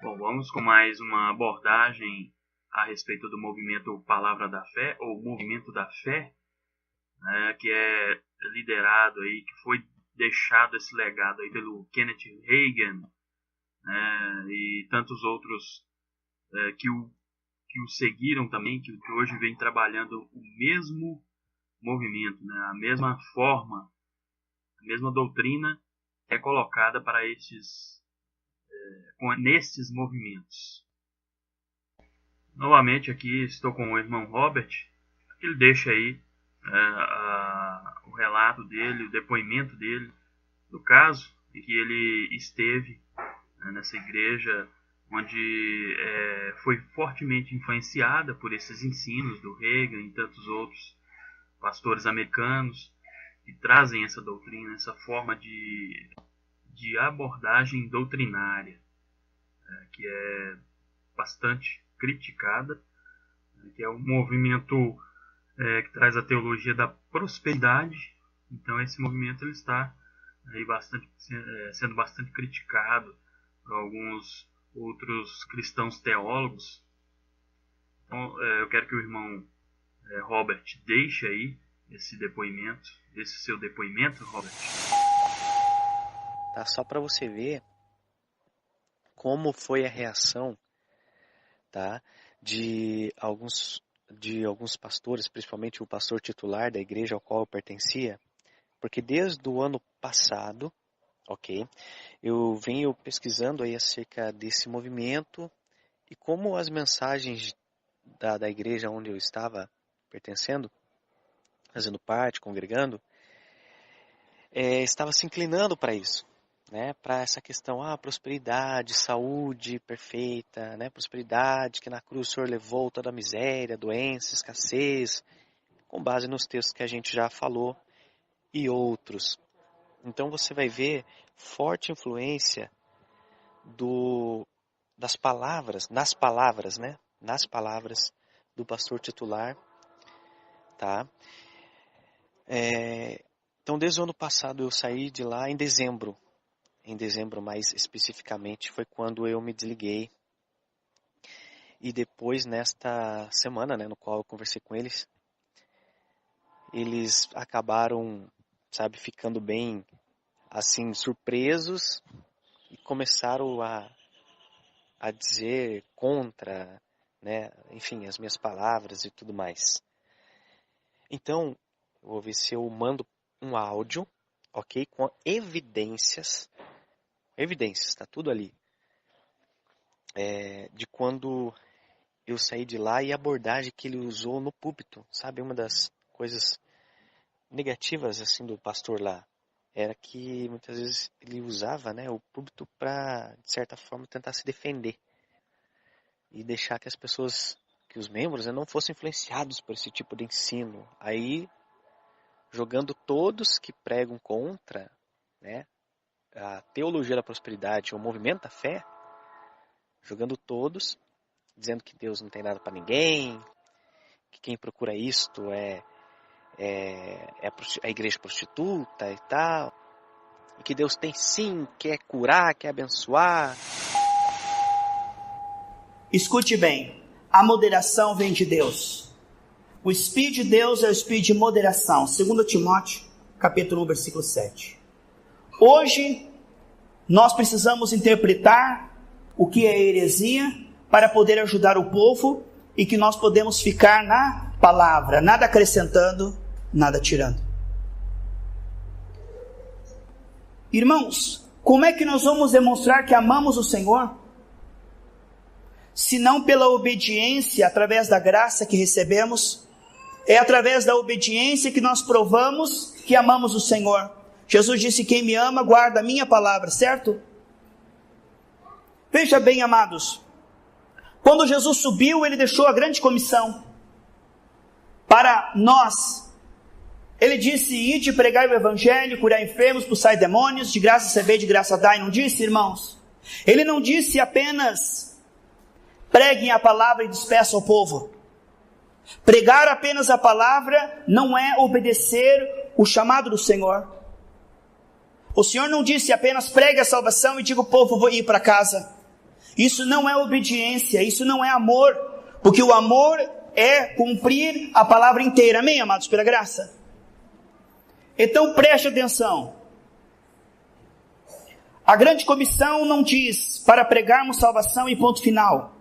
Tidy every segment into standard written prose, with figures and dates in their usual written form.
Bom, vamos com mais uma abordagem a respeito do movimento Palavra da Fé, ou Movimento da Fé, né, que é liderado aí, que foi deixado esse legado aí pelo Kenneth Hagin, né, e tantos outros que o seguiram também, que hoje vem trabalhando o mesmo movimento, né, a mesma forma, a mesma doutrina é colocada para nesses movimentos. Novamente aqui estou com o irmão Robert. Ele deixa aí o relato dele, o depoimento dele, do caso em que ele esteve nessa igreja onde foi fortemente influenciada por esses ensinos do Hagin e tantos outros pastores americanos que trazem essa doutrina, essa forma de abordagem doutrinária, que é bastante criticada, que é um movimento que traz a teologia da prosperidade. Então esse movimento ele está aí sendo bastante criticado por alguns outros cristãos teólogos. Então eu quero que o irmão Robert deixe aí esse seu depoimento, Robert. Tá, só para você ver como foi a reação, tá, de alguns pastores, principalmente o pastor titular da igreja ao qual eu pertencia, porque desde o ano passado, ok, eu venho pesquisando aí acerca desse movimento e como as mensagens da igreja onde eu estava pertencendo, fazendo parte, congregando, estava se inclinando para isso, né? Para essa questão, prosperidade, saúde perfeita, né? Prosperidade, que na cruz o Senhor levou toda a miséria, doença, escassez, com base nos textos que a gente já falou e outros. Então você vai ver forte influência nas palavras, né? Nas palavras do pastor titular, tá? Então, desde o ano passado eu saí de lá em dezembro. Em dezembro, mais especificamente, foi quando eu me desliguei. E depois, nesta semana, né, no qual eu conversei com eles, eles acabaram, ficando bem, assim, surpresos e começaram a dizer contra, né, enfim, as minhas palavras e tudo mais. Então, eu vou ver se eu mando um áudio, ok, com evidências, tá tudo ali, de quando eu saí de lá e a abordagem que ele usou no púlpito, sabe, uma das coisas negativas, assim, do pastor lá, era que muitas vezes ele usava, né, o púlpito para, de certa forma, tentar se defender e deixar que as pessoas, que os membros, né, não fossem influenciados por esse tipo de ensino, aí jogando todos que pregam contra, né, a teologia da prosperidade, o movimento da fé, jogando todos, dizendo que Deus não tem nada para ninguém, que quem procura isto é a igreja prostituta e tal, e que Deus tem sim, quer curar, quer abençoar. Escute bem, a moderação vem de Deus. O Espírito de Deus é o Espírito de moderação. 2 Timóteo, capítulo 1, versículo 7. Hoje, nós precisamos interpretar o que é heresia para poder ajudar o povo e que nós podemos ficar na palavra, nada acrescentando, nada tirando. Irmãos, como é que nós vamos demonstrar que amamos o Senhor? Se não pela obediência, através da graça que recebemos, é através da obediência que nós provamos que amamos o Senhor. Jesus disse: quem me ama, guarda a minha palavra, certo? Veja bem, amados, quando Jesus subiu, ele deixou a grande comissão para nós. Ele disse: ide pregai o evangelho, curai enfermos, expulsai demônios, de graça recebei, de graça dai. Não disse, irmãos? Ele não disse apenas preguem a palavra e despeçam o povo. Pregar apenas a palavra não é obedecer o chamado do Senhor. O Senhor não disse apenas pregue a salvação e diga o povo vou ir para casa. Isso não é obediência, isso não é amor, porque o amor é cumprir a palavra inteira. Amém, amados, pela graça? Então preste atenção. A grande comissão não diz para pregarmos salvação e ponto final.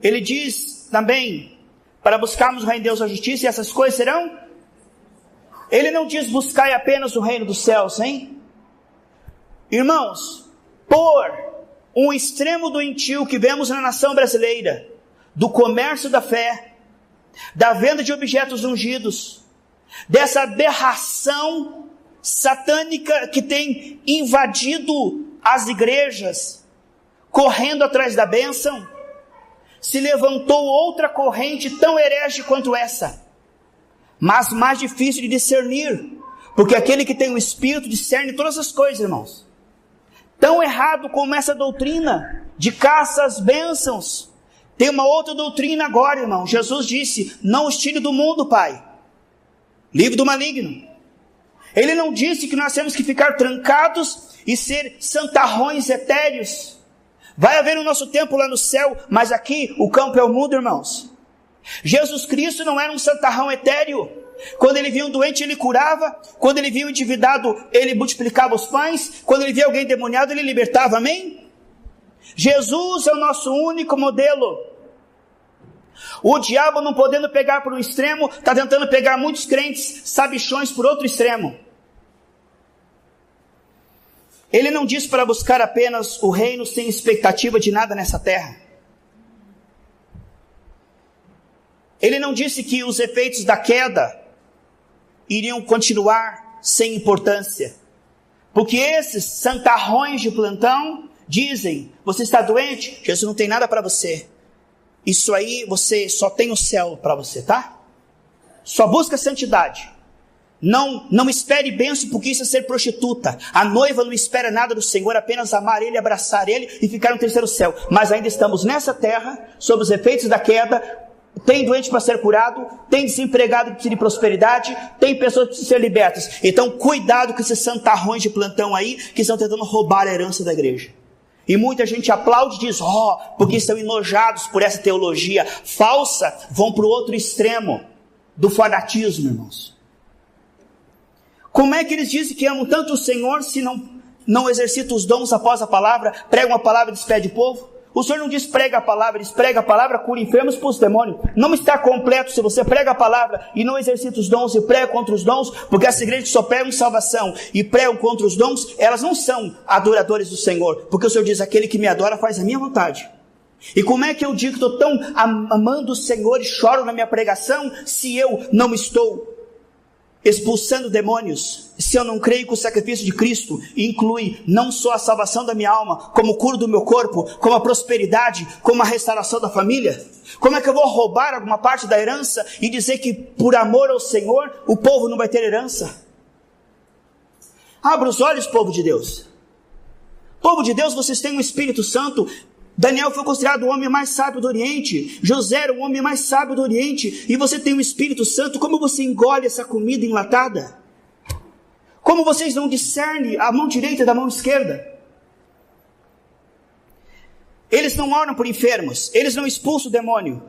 Ele diz também para buscarmos o reino de Deus, a justiça, e essas coisas serão. Ele não diz buscai apenas o reino dos céus, hein? Irmãos, por um extremo doentio que vemos na nação brasileira, do comércio da fé, da venda de objetos ungidos, dessa aberração satânica que tem invadido as igrejas, correndo atrás da bênção, se levantou outra corrente tão herege quanto essa, mas mais difícil de discernir, porque aquele que tem o Espírito discerne todas as coisas, irmãos. Tão errado como essa doutrina de caça às bênçãos, tem uma outra doutrina agora, irmão. Jesus disse, não os tire do mundo, Pai, livre do maligno. Ele não disse que nós temos que ficar trancados e ser santarrões etéreos. Vai haver o nosso tempo lá no céu, mas aqui o campo é o mundo, irmãos. Jesus Cristo não era um santarrão etéreo. Quando ele via um doente, ele curava. Quando ele via um endividado, ele multiplicava os pães. Quando ele via alguém endemoniado, ele libertava, amém? Jesus é o nosso único modelo. O diabo, não podendo pegar por um extremo, está tentando pegar muitos crentes sabichões por outro extremo. Ele não diz para buscar apenas o reino sem expectativa de nada nessa terra. Ele não disse que os efeitos da queda iriam continuar sem importância. Porque esses santarrões de plantão dizem, você está doente? Jesus não tem nada para você. Isso aí, você só tem o céu para você, tá? Só busca santidade. Não espere bênção, porque isso é ser prostituta. A noiva não espera nada do Senhor, apenas amar Ele, abraçar Ele e ficar no terceiro céu. Mas ainda estamos nessa terra, sob os efeitos da queda. Tem doente para ser curado, tem desempregado que precisa de prosperidade, tem pessoas que precisam ser libertas. Então cuidado com esses santarrões de plantão aí, que estão tentando roubar a herança da igreja. E muita gente aplaude e diz, porque estão enojados por essa teologia falsa, vão para o outro extremo do fanatismo, irmãos. Como é que eles dizem que amam tanto o Senhor, se não exercitam os dons após a palavra, pregam a palavra e despedem o povo? O Senhor não diz prega a palavra, diz prega a palavra, cura enfermos, expulsa demônio. Não está completo se você prega a palavra e não exercita os dons e prega contra os dons, porque essa igreja que só pregam salvação e pregam contra os dons, elas não são adoradores do Senhor, porque o Senhor diz, aquele que me adora faz a minha vontade. E como é que eu digo que estou tão amando o Senhor e choro na minha pregação, se eu não estou expulsando demônios, se eu não creio que o sacrifício de Cristo inclui não só a salvação da minha alma, como o cura do meu corpo, como a prosperidade, como a restauração da família? Como é que eu vou roubar alguma parte da herança e dizer que por amor ao Senhor o povo não vai ter herança? Abra os olhos, povo de Deus. Povo de Deus, vocês têm um Espírito Santo. Daniel foi considerado o homem mais sábio do Oriente. José era o homem mais sábio do Oriente. E você tem o Espírito Santo. Como você engole essa comida enlatada? Como vocês não discernem a mão direita da mão esquerda? Eles não oram por enfermos. Eles não expulsam o demônio.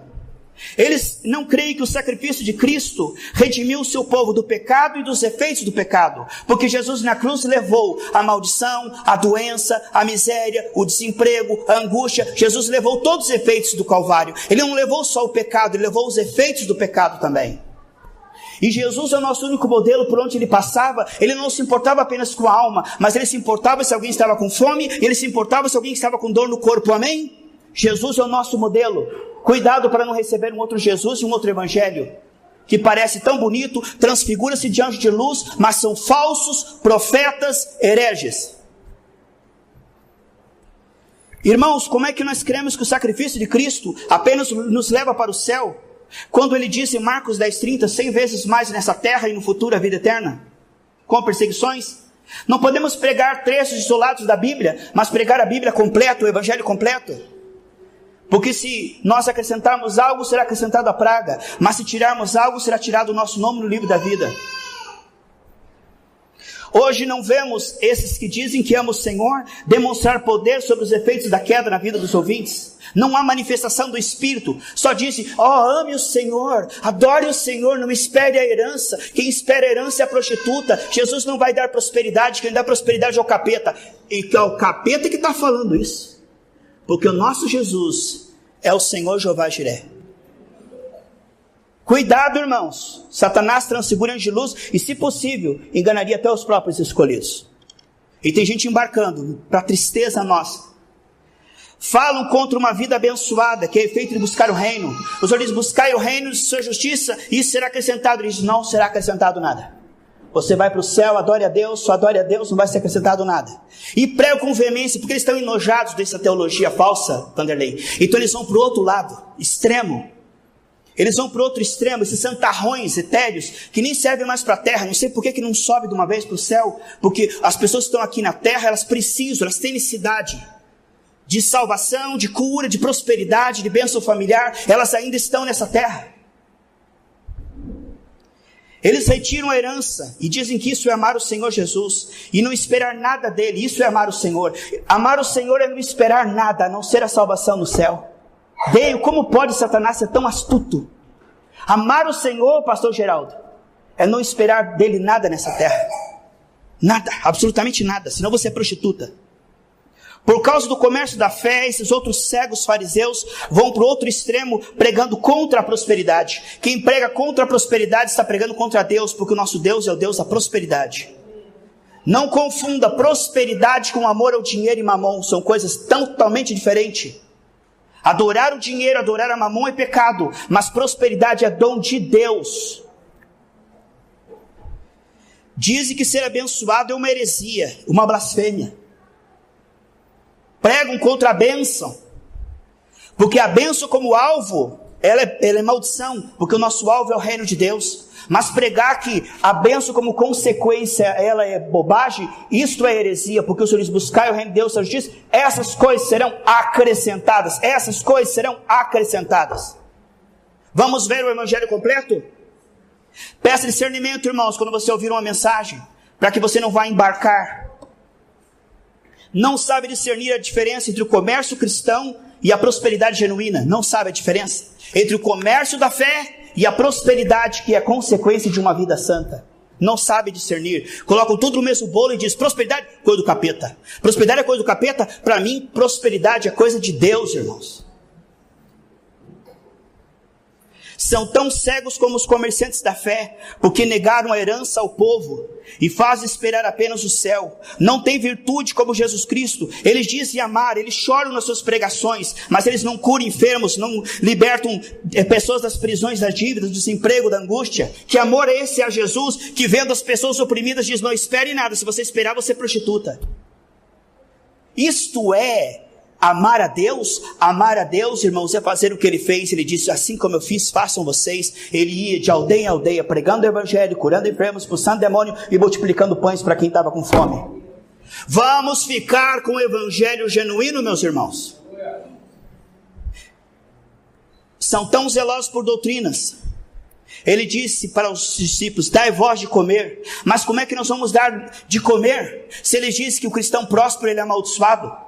Eles não creem que o sacrifício de Cristo redimiu o seu povo do pecado e dos efeitos do pecado, porque Jesus na cruz levou a maldição, a doença, a miséria, o desemprego, a angústia. Jesus levou todos os efeitos do Calvário. Ele não levou só o pecado, ele levou os efeitos do pecado também. E Jesus é o nosso único modelo. Por onde ele passava, ele não se importava apenas com a alma, mas ele se importava se alguém estava com fome, ele se importava se alguém estava com dor no corpo, amém? Jesus é o nosso modelo. Cuidado para não receber um outro Jesus e um outro evangelho, que parece tão bonito, transfigura-se de anjo de luz, mas são falsos profetas hereges. Irmãos, como é que nós cremos que o sacrifício de Cristo apenas nos leva para o céu, quando ele diz em Marcos 10:30, 100 vezes mais nessa terra e no futuro a vida eterna, com perseguições? Não podemos pregar trechos isolados da Bíblia, mas pregar a Bíblia completa, o evangelho completo. Porque se nós acrescentarmos algo, será acrescentado a praga. Mas se tirarmos algo, será tirado o nosso nome no livro da vida. Hoje não vemos esses que dizem que amam o Senhor demonstrar poder sobre os efeitos da queda na vida dos ouvintes. Não há manifestação do Espírito. Só dizem, ame o Senhor, adore o Senhor, não espere a herança. Quem espera a herança é a prostituta. Jesus não vai dar prosperidade, quem dá prosperidade é o capeta. E que é o capeta que está falando isso. Porque o nosso Jesus é o Senhor Jeová Jiré. Cuidado, irmãos. Satanás transfigura anjos de luz e, se possível, enganaria até os próprios escolhidos. E tem gente embarcando, para tristeza nossa. Falam contra uma vida abençoada, que é efeito de buscar o reino. Os senhores buscai o reino de sua justiça, e isso será acrescentado. Eles não será acrescentado nada. Você vai para o céu, adore a Deus, só adore a Deus, não vai ser acrescentado nada. E prego com veemência, porque eles estão enojados dessa teologia falsa, Vanderlei. Então eles vão para o outro lado, extremo. Eles vão para o outro extremo, esses santarrões etéreos, que nem servem mais para a terra. Não sei por que não sobe de uma vez para o céu. Porque as pessoas que estão aqui na terra, elas precisam, elas têm necessidade de salvação, de cura, de prosperidade, de bênção familiar. Elas ainda estão nessa terra. Eles retiram a herança e dizem que isso é amar o Senhor Jesus e não esperar nada dele. Isso é amar o Senhor. Amar o Senhor é não esperar nada, a não ser a salvação no céu. Como pode Satanás ser tão astuto? Amar o Senhor, pastor Geraldo, é não esperar dele nada nessa terra. Nada, absolutamente nada, senão você é prostituta. Por causa do comércio da fé, esses outros cegos fariseus vão para o outro extremo, pregando contra a prosperidade. Quem prega contra a prosperidade está pregando contra Deus, porque o nosso Deus é o Deus da prosperidade. Não confunda prosperidade com amor ao dinheiro e mamon, são coisas totalmente diferentes. Adorar o dinheiro, adorar a mamon é pecado, mas prosperidade é dom de Deus. Dizem que ser abençoado é uma heresia, uma blasfêmia. Pregam contra a bênção, porque a bênção como alvo, ela é maldição, porque o nosso alvo é o reino de Deus. Mas pregar que a bênção como consequência, ela é bobagem, isto é heresia, porque os senhores buscarem o reino de Deus, a justiça, essas coisas serão acrescentadas, essas coisas serão acrescentadas. Vamos ver o evangelho completo? Peça discernimento, irmãos, quando você ouvir uma mensagem, para que você não vá embarcar. Não sabe discernir a diferença entre o comércio cristão e a prosperidade genuína. Não sabe a diferença entre o comércio da fé e a prosperidade que é consequência de uma vida santa. Não sabe discernir. Colocam tudo no mesmo bolo e diz, prosperidade é coisa do capeta. Prosperidade é coisa do capeta. Para mim, prosperidade é coisa de Deus, irmãos. São tão cegos como os comerciantes da fé, porque negaram a herança ao povo e fazem esperar apenas o céu. Não têm virtude como Jesus Cristo. Eles dizem amar, eles choram nas suas pregações, mas eles não curam enfermos, não libertam pessoas das prisões, das dívidas, do desemprego, da angústia. Que amor é esse a Jesus, que vendo as pessoas oprimidas diz, não espere nada, se você esperar você é prostituta. Isto é amar a Deus, irmãos, é fazer o que ele fez. Ele disse, assim como eu fiz, façam vocês. Ele ia de aldeia em aldeia, pregando o evangelho, curando enfermos, expulsando demônio e multiplicando pães para quem estava com fome. Vamos ficar com o evangelho genuíno, meus irmãos. São tão zelosos por doutrinas. Ele disse para os discípulos, dai vós de comer. Mas como é que nós vamos dar de comer, se ele disse que o cristão próspero ele é amaldiçoado?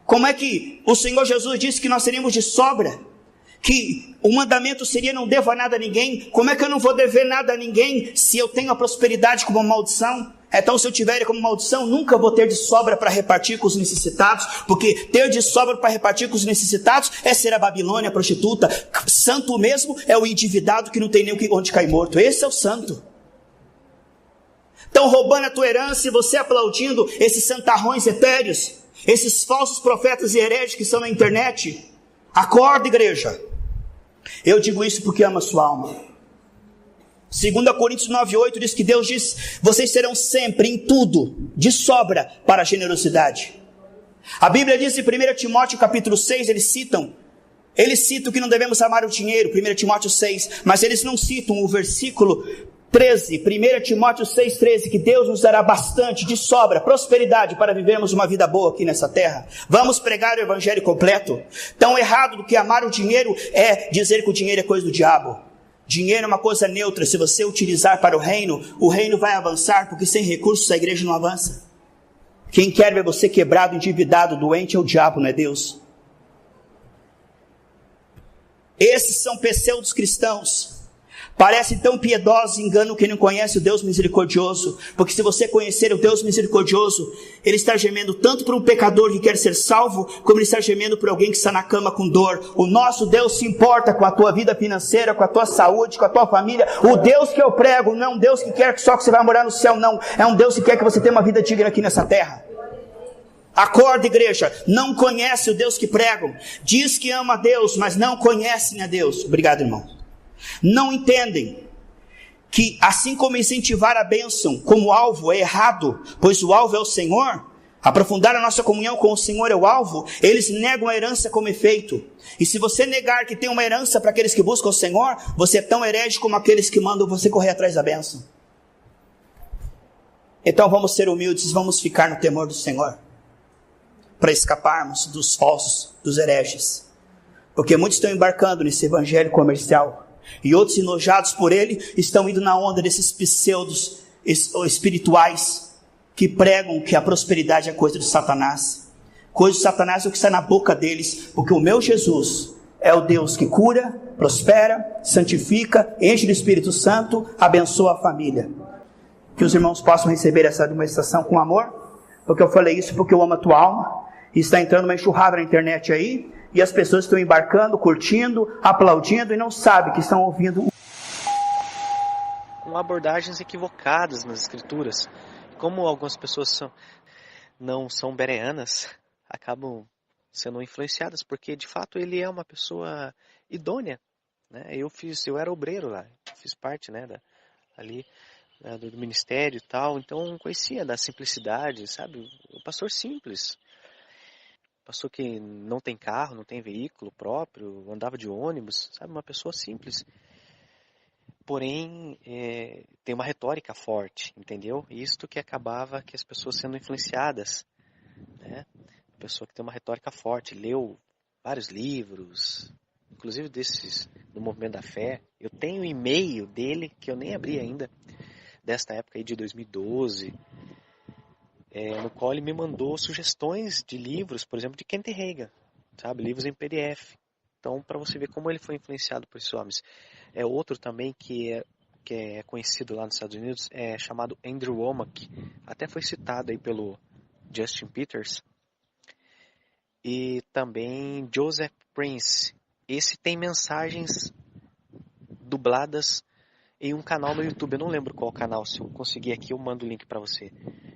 Como é que o Senhor Jesus disse que nós seríamos de sobra? Que o mandamento seria não devo nada a ninguém? Como é que eu não vou dever nada a ninguém se eu tenho a prosperidade como maldição? Então se eu tiver como maldição, nunca vou ter de sobra para repartir com os necessitados, porque ter de sobra para repartir com os necessitados é ser a Babilônia, a prostituta. Santo mesmo é o endividado que não tem nem onde cair morto. Esse é o santo. Estão roubando a tua herança e você aplaudindo esses santarrões etéreos, esses falsos profetas e hereges que estão na internet. Acorda, igreja. Eu digo isso porque amo a sua alma. 2 Coríntios 9:8 diz que Deus diz, vocês serão sempre em tudo de sobra para a generosidade. A Bíblia diz em 1 Timóteo capítulo 6, eles citam que não devemos amar o dinheiro, 1 Timóteo 6, mas eles não citam o versículo 13, 1 Timóteo 6,13, que Deus nos dará bastante, de sobra, prosperidade para vivermos uma vida boa aqui nessa terra. Vamos pregar o evangelho completo. Tão errado do que amar o dinheiro é dizer que o dinheiro é coisa do diabo. Dinheiro é uma coisa neutra. Se você utilizar para o reino vai avançar, porque sem recursos a igreja não avança. Quem quer ver você quebrado, endividado, doente é o diabo, não é Deus. Esses são pseudos cristãos. Parecem tão piedosos e enganam quem não conhece o Deus misericordioso. Porque se você conhecer o Deus misericordioso, Ele está gemendo tanto por um pecador que quer ser salvo, como Ele está gemendo por alguém que está na cama com dor. O nosso Deus se importa com a tua vida financeira, com a tua saúde, com a tua família. O Deus que eu prego não é um Deus que quer só que você vai morar no céu, não. É um Deus que quer que você tenha uma vida digna aqui nessa terra. Acorda, igreja, não conhece o Deus que pregam. Diz que ama a Deus, mas não conhecem a Deus. Obrigado, irmão. Não entendem que assim como incentivar a bênção como alvo é errado, pois o alvo é o Senhor, aprofundar a nossa comunhão com o Senhor é o alvo, eles negam a herança como efeito. E se você negar que tem uma herança para aqueles que buscam o Senhor, você é tão herege como aqueles que mandam você correr atrás da bênção. Então vamos ser humildes, vamos ficar no temor do Senhor, para escaparmos dos falsos, dos hereges. Porque muitos estão embarcando nesse evangelho comercial, e outros, enojados por ele, estão indo na onda desses pseudos espirituais, que pregam que a prosperidade é coisa de Satanás. Coisa de Satanás é o que está na boca deles, porque o meu Jesus é o Deus que cura, prospera, santifica, enche do Espírito Santo, abençoa a família. Que os irmãos possam receber essa administração com amor, porque eu falei isso porque eu amo a tua alma, e está entrando uma enxurrada na internet aí, e as pessoas estão embarcando, curtindo, aplaudindo, e não sabem que estão ouvindo. Com abordagens equivocadas nas escrituras. Como algumas pessoas não são bereanas, acabam sendo influenciadas, porque de fato ele é uma pessoa idônea, né? Eu era obreiro lá, fiz parte, né, do ministério e tal, então conhecia da simplicidade, sabe? O pastor simples. Pastor que não tem carro, não tem veículo próprio, andava de ônibus, sabe? Uma pessoa simples. Porém, tem uma retórica forte, entendeu? Isto que acabava que as pessoas sendo influenciadas, né? Pessoa que tem uma retórica forte, leu vários livros, inclusive desses do Movimento da Fé. Eu tenho um e-mail dele, que eu nem abri ainda, desta época aí de 2012, no qual ele me mandou sugestões de livros, por exemplo, de Kent Reagan, sabe? Livros em PDF. Então, para você ver como ele foi influenciado por esses homens. Outro também que é conhecido lá nos Estados Unidos, é chamado Andrew Wommack, até foi citado aí pelo Justin Peters, e também Joseph Prince. Esse tem mensagens dubladas em um canal no YouTube, eu não lembro qual canal, se eu conseguir aqui eu mando o link para você.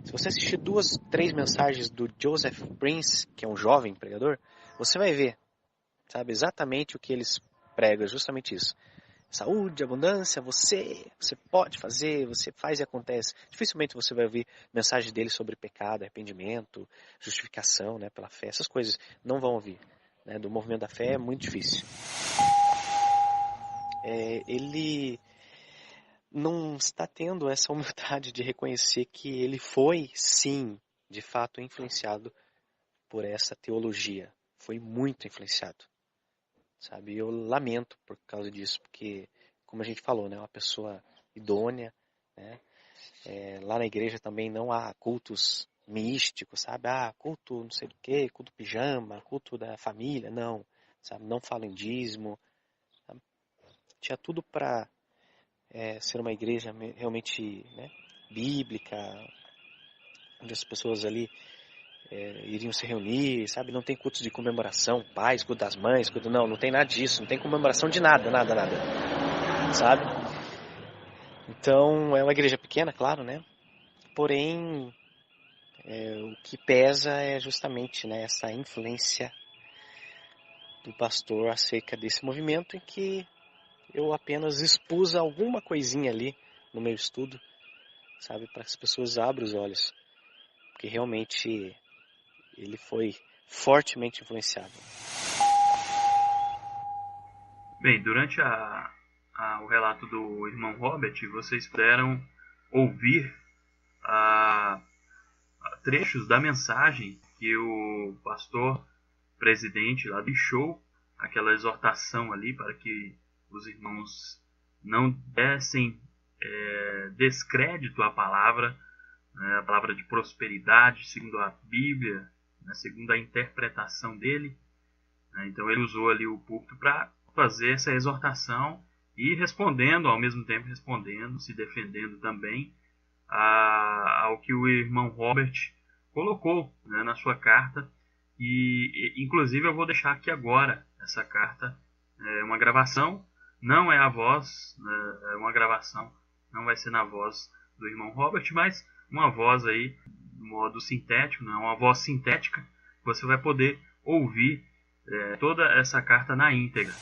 Se você assistir 2, 3 mensagens do Joseph Prince, que é um jovem pregador, você vai ver, sabe, exatamente o que eles pregam, justamente isso. Saúde, abundância, você pode fazer, você faz e acontece. Dificilmente você vai ouvir mensagens dele sobre pecado, arrependimento, justificação, né, pela fé, essas coisas não vão ouvir, né, do movimento da fé é muito difícil. Ele não está tendo essa humildade de reconhecer que ele foi, sim, de fato influenciado por essa teologia. Foi muito influenciado, sabe? Eu lamento por causa disso, porque, como a gente falou, né, uma pessoa idônea, né? Lá na igreja também não há cultos místicos, sabe? Culto não sei do que, culto pijama, culto da família, não, sabe? Não falo em dízimo, sabe? Tinha tudo para ser uma igreja realmente, né, bíblica, onde as pessoas ali iriam se reunir, sabe? Não tem cultos de comemoração, pais, culto das mães, não tem nada disso, não tem comemoração de nada, sabe? Então, é uma igreja pequena, claro, né? Porém, o que pesa é justamente, né, essa influência do pastor acerca desse movimento, em que eu apenas expus alguma coisinha ali no meu estudo, sabe, para que as pessoas abram os olhos, porque realmente ele foi fortemente influenciado. Bem, durante o relato do irmão Robert, vocês puderam ouvir trechos da mensagem que o pastor presidente lá deixou, aquela exortação ali para que os irmãos não dessem descrédito à palavra, né, a palavra de prosperidade, segundo a Bíblia, né, segundo a interpretação dele. Né, então ele usou ali o púlpito para fazer essa exortação e respondendo, ao mesmo tempo respondendo, se defendendo também ao que o irmão Robert colocou, né, na sua carta. E inclusive eu vou deixar aqui agora essa carta, uma gravação, não é a voz, né, é uma gravação, não vai ser na voz do irmão Robert, mas uma voz aí, de modo sintético, né, uma voz sintética, você vai poder ouvir toda essa carta na íntegra.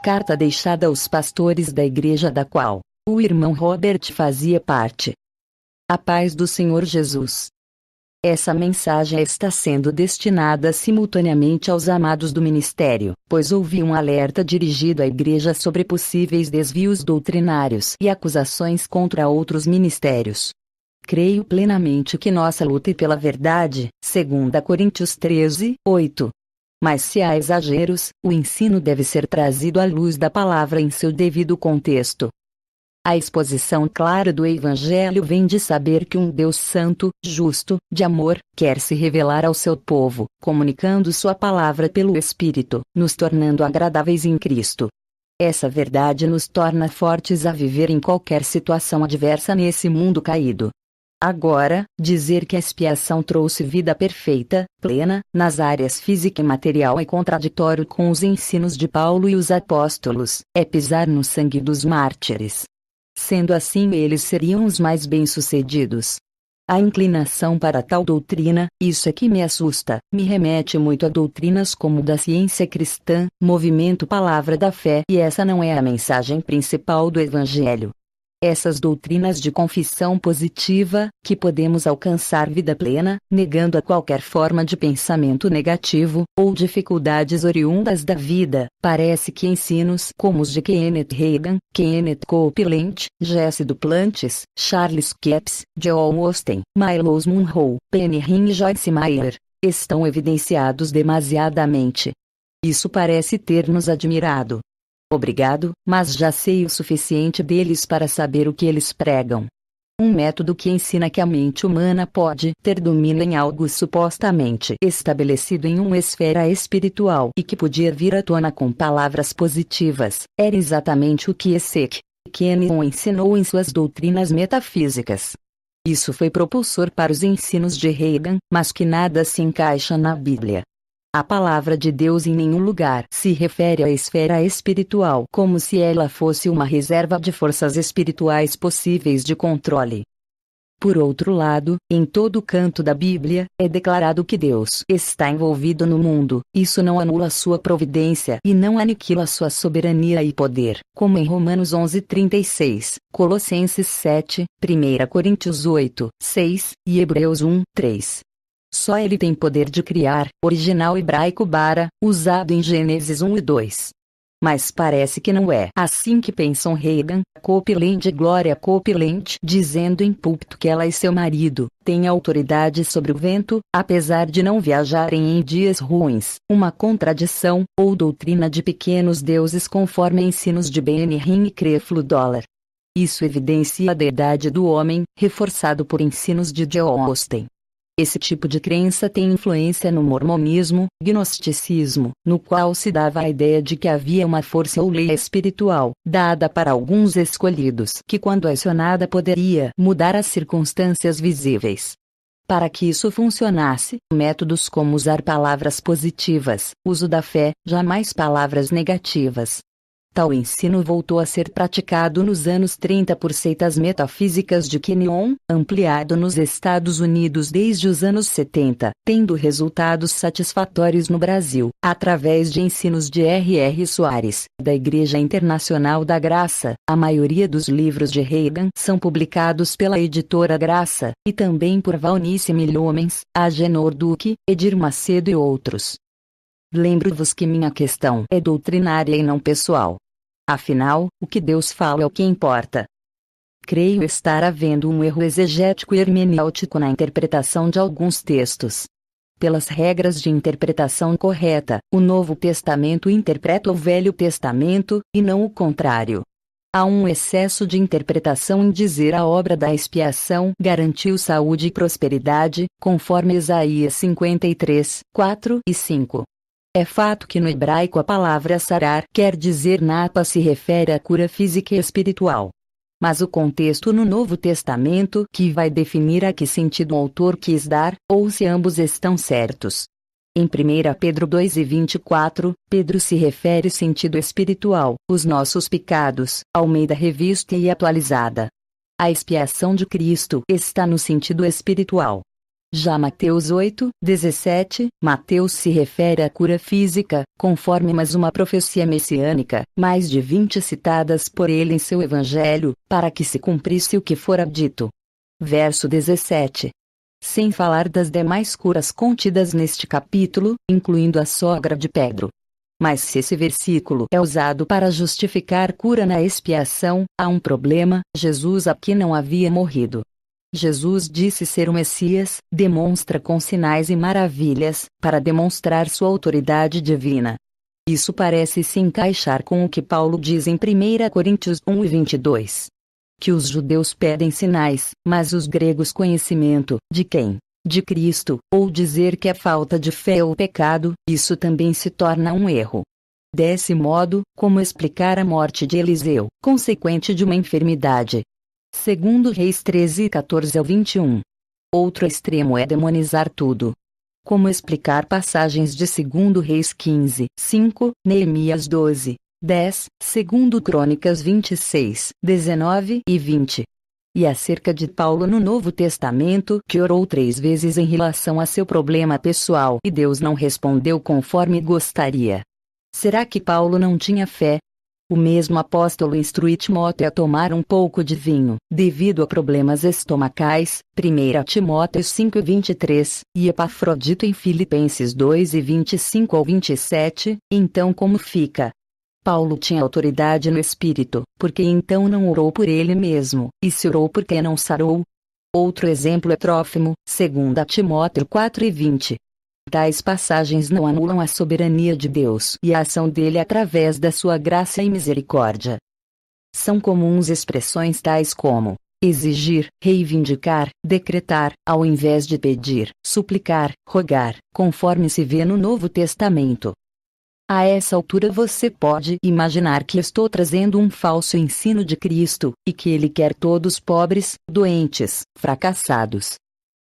Carta deixada aos pastores da igreja da qual o irmão Robert fazia parte. A paz do Senhor Jesus. Essa mensagem está sendo destinada simultaneamente aos amados do ministério, pois ouvi um alerta dirigido à igreja sobre possíveis desvios doutrinários e acusações contra outros ministérios. Creio plenamente que nossa luta é pela verdade, 2 Coríntios 13, 8. Mas se há exageros, o ensino deve ser trazido à luz da palavra em seu devido contexto. A exposição clara do Evangelho vem de saber que um Deus santo, justo, de amor, quer se revelar ao seu povo, comunicando sua palavra pelo Espírito, nos tornando agradáveis em Cristo. Essa verdade nos torna fortes a viver em qualquer situação adversa nesse mundo caído. Agora, dizer que a expiação trouxe vida perfeita, plena, nas áreas física e material é contraditório com os ensinos de Paulo e os apóstolos, é pisar no sangue dos mártires. Sendo assim, eles seriam os mais bem-sucedidos. A inclinação para tal doutrina, isso é que me assusta, me remete muito a doutrinas como da ciência cristã, movimento Palavra da Fé, e essa não é a mensagem principal do Evangelho. Essas doutrinas de confissão positiva, que podemos alcançar vida plena, negando a qualquer forma de pensamento negativo, ou dificuldades oriundas da vida, parece que ensinos como os de Kenneth Reagan, Kenneth Copeland, Jesse Duplantis, Charles Capps, Joel Osteen, Milos Monroe, Penny Hinn e Joyce Meyer, estão evidenciados demasiadamente. Isso parece ter nos admirado. Obrigado, mas já sei o suficiente deles para saber o que eles pregam. Um método que ensina que a mente humana pode ter domínio em algo supostamente estabelecido em uma esfera espiritual e que podia vir à tona com palavras positivas, era exatamente o que Ezek Kenyon ensinou em suas doutrinas metafísicas. Isso foi propulsor para os ensinos de Reagan, mas que nada se encaixa na Bíblia. A palavra de Deus em nenhum lugar se refere à esfera espiritual como se ela fosse uma reserva de forças espirituais possíveis de controle. Por outro lado, em todo canto da Bíblia, é declarado que Deus está envolvido no mundo. Isso não anula sua providência e não aniquila sua soberania e poder, como em Romanos 11:36, Colossenses 7, 1 Coríntios 8, 6 e Hebreus 1, 3. Só ele tem poder de criar, original hebraico bara, usado em Gênesis 1 e 2. Mas parece que não é assim que pensam Reagan, Copeland e Gloria Copeland, dizendo em púlpito que ela e seu marido têm autoridade sobre o vento, apesar de não viajarem em dias ruins, uma contradição, ou doutrina de pequenos deuses conforme ensinos de Benny Hinn e Creflo Dollar. Isso evidencia a deidade do homem, reforçado por ensinos de Joel Osteen. Esse tipo de crença tem influência no mormonismo, gnosticismo, no qual se dava a ideia de que havia uma força ou lei espiritual, dada para alguns escolhidos, que quando acionada poderia mudar as circunstâncias visíveis. Para que isso funcionasse, métodos como usar palavras positivas, uso da fé, jamais palavras negativas. Tal ensino voltou a ser praticado nos anos 30 por seitas metafísicas de Kenyon, ampliado nos Estados Unidos desde os anos 70, tendo resultados satisfatórios no Brasil, através de ensinos de R.R. Soares, da Igreja Internacional da Graça. A maioria dos livros de Reagan são publicados pela editora Graça, e também por Valnice Milhomens, Agenor Duque, Edir Macedo e outros. Lembro-vos que minha questão é doutrinária e não pessoal. Afinal, o que Deus fala é o que importa. Creio estar havendo um erro exegético e hermenêutico na interpretação de alguns textos. pelas regras de interpretação correta, o Novo Testamento interpreta o Velho Testamento, e não o contrário. Há um excesso de interpretação em dizer a obra da expiação garantiu saúde e prosperidade, conforme Isaías 53, 4 e 5. É fato que no hebraico a palavra sarar quer dizer napa se refere à cura física e espiritual. Mas o contexto no Novo Testamento que vai definir a que sentido o autor quis dar, ou se ambos estão certos. Em 1 Pedro 2:24, Pedro se refere sentido espiritual, os nossos pecados, Almeida Revista e Atualizada. A expiação de Cristo está no sentido espiritual. Já Mateus 8:17, Mateus se refere à cura física, conforme mais uma profecia messiânica, mais de 20 citadas por ele em seu evangelho, para que se cumprisse o que fora dito. Verso 17. Sem falar das demais curas contidas neste capítulo, incluindo a sogra de Pedro. Mas se esse versículo é usado para justificar cura na expiação, há um problema: Jesus aqui não havia morrido. Jesus disse ser o Messias, demonstra com sinais e maravilhas, para demonstrar sua autoridade divina. Isso parece se encaixar com o que Paulo diz em 1 Coríntios 1:22. Que os judeus pedem sinais, mas os gregos conhecimento, de quem? De Cristo, ou dizer que a falta de fé é o pecado, isso também se torna um erro. Desse modo, como explicar a morte de Eliseu, consequente de uma enfermidade? Segundo Reis 13:14-21. Outro extremo é demonizar tudo. Como explicar passagens de 2 Reis 15:5, Neemias 12:10, 2 Crônicas 26:19 e 20. E acerca de Paulo no Novo Testamento, que orou 3 vezes em relação a seu problema pessoal e Deus não respondeu conforme gostaria. Será que Paulo não tinha fé? O mesmo apóstolo instrui Timóteo a tomar um pouco de vinho, devido a problemas estomacais, 1 Timóteo 5:23, e Epafrodito em Filipenses 2:25-27, então como fica? Paulo tinha autoridade no Espírito, porque então não orou por ele mesmo, e se orou porque não sarou? Outro exemplo é Trófimo, 2 Timóteo 4:20. Tais passagens não anulam a soberania de Deus e a ação dele através da sua graça e misericórdia. São comuns expressões tais como exigir, reivindicar, decretar, ao invés de pedir, suplicar, rogar, conforme se vê no Novo Testamento. A essa altura você pode imaginar que estou trazendo um falso ensino de Cristo, e que ele quer todos pobres, doentes, fracassados.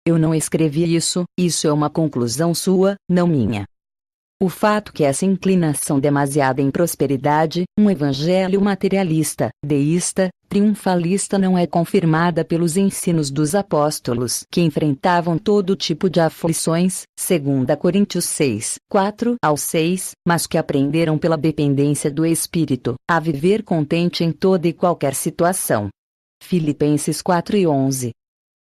Eu não escrevi isso é uma conclusão sua, não minha. O fato que essa inclinação demasiada em prosperidade, um evangelho materialista, deísta, triunfalista não é confirmada pelos ensinos dos apóstolos que enfrentavam todo tipo de aflições, 2 Coríntios 6:4-6, mas que aprenderam pela dependência do Espírito, a viver contente em toda e qualquer situação. Filipenses 4:11.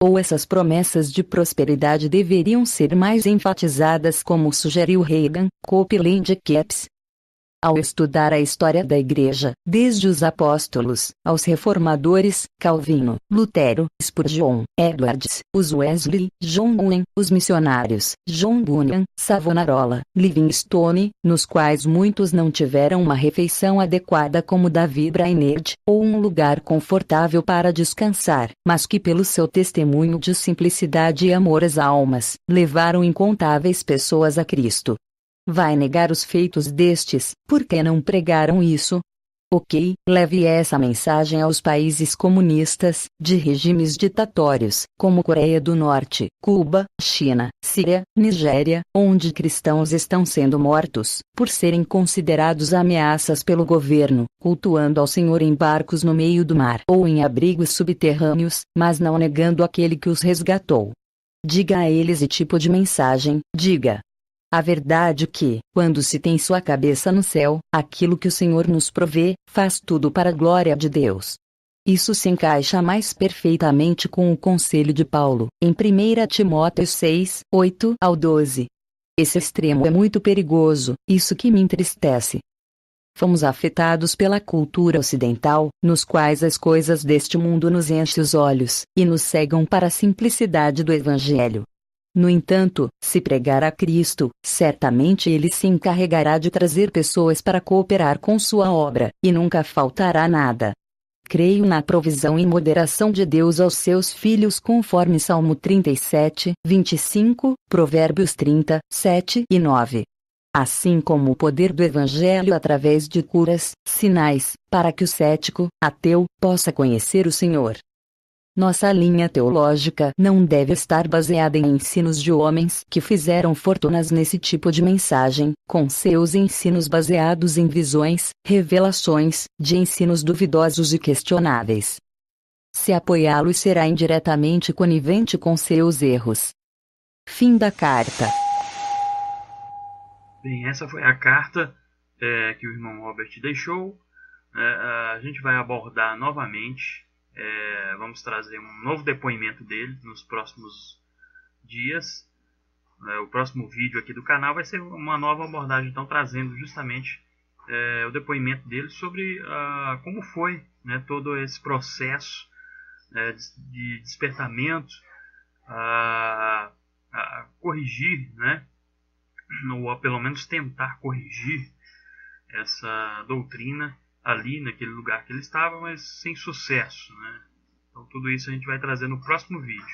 Ou essas promessas de prosperidade deveriam ser mais enfatizadas, como sugeriu Reagan, Copeland e Kepis? Ao estudar a história da Igreja, desde os apóstolos, aos reformadores, Calvino, Lutero, Spurgeon, Edwards, os Wesley, John Owen, os missionários, John Bunyan, Savonarola, Livingstone, nos quais muitos não tiveram uma refeição adequada como Davi Brainerd, ou um lugar confortável para descansar, mas que pelo seu testemunho de simplicidade e amor às almas, levaram incontáveis pessoas a Cristo. Vai negar os feitos destes, por que não pregaram isso? Ok, leve essa mensagem aos países comunistas, de regimes ditatórios, como Coreia do Norte, Cuba, China, Síria, Nigéria, onde cristãos estão sendo mortos, por serem considerados ameaças pelo governo, cultuando ao Senhor em barcos no meio do mar ou em abrigos subterrâneos, mas não negando aquele que os resgatou. Diga a eles e tipo de mensagem, diga. A verdade que, quando se tem sua cabeça no céu, aquilo que o Senhor nos provê, faz tudo para a glória de Deus. Isso se encaixa mais perfeitamente com o conselho de Paulo, em 1 Timóteo 6:8-12. Esse extremo é muito perigoso, isso que me entristece. Fomos afetados pela cultura ocidental, nos quais as coisas deste mundo nos enchem os olhos, e nos cegam para a simplicidade do Evangelho. No entanto, se pregar a Cristo, certamente ele se encarregará de trazer pessoas para cooperar com sua obra, e nunca faltará nada. Creio na provisão e moderação de Deus aos seus filhos conforme Salmo 37, 25, Provérbios 30, 7 e 9. Assim como o poder do Evangelho através de curas, sinais, para que o cético, ateu, possa conhecer o Senhor. Nossa linha teológica não deve estar baseada em ensinos de homens que fizeram fortunas nesse tipo de mensagem, com seus ensinos baseados em visões, revelações, de ensinos duvidosos e questionáveis. Se apoiá-los será indiretamente conivente com seus erros. Fim da carta. Bem, essa foi a carta que o irmão Robert deixou. A gente vai abordar novamente. Vamos trazer um novo depoimento dele nos próximos dias. O próximo vídeo aqui do canal vai ser uma nova abordagem, então trazendo justamente o depoimento dele sobre como foi, né, todo esse processo de despertamento, a corrigir, né, ou pelo menos tentar corrigir essa doutrina ali naquele lugar que ele estava, mas sem sucesso, né? Então tudo isso a gente vai trazer no próximo vídeo.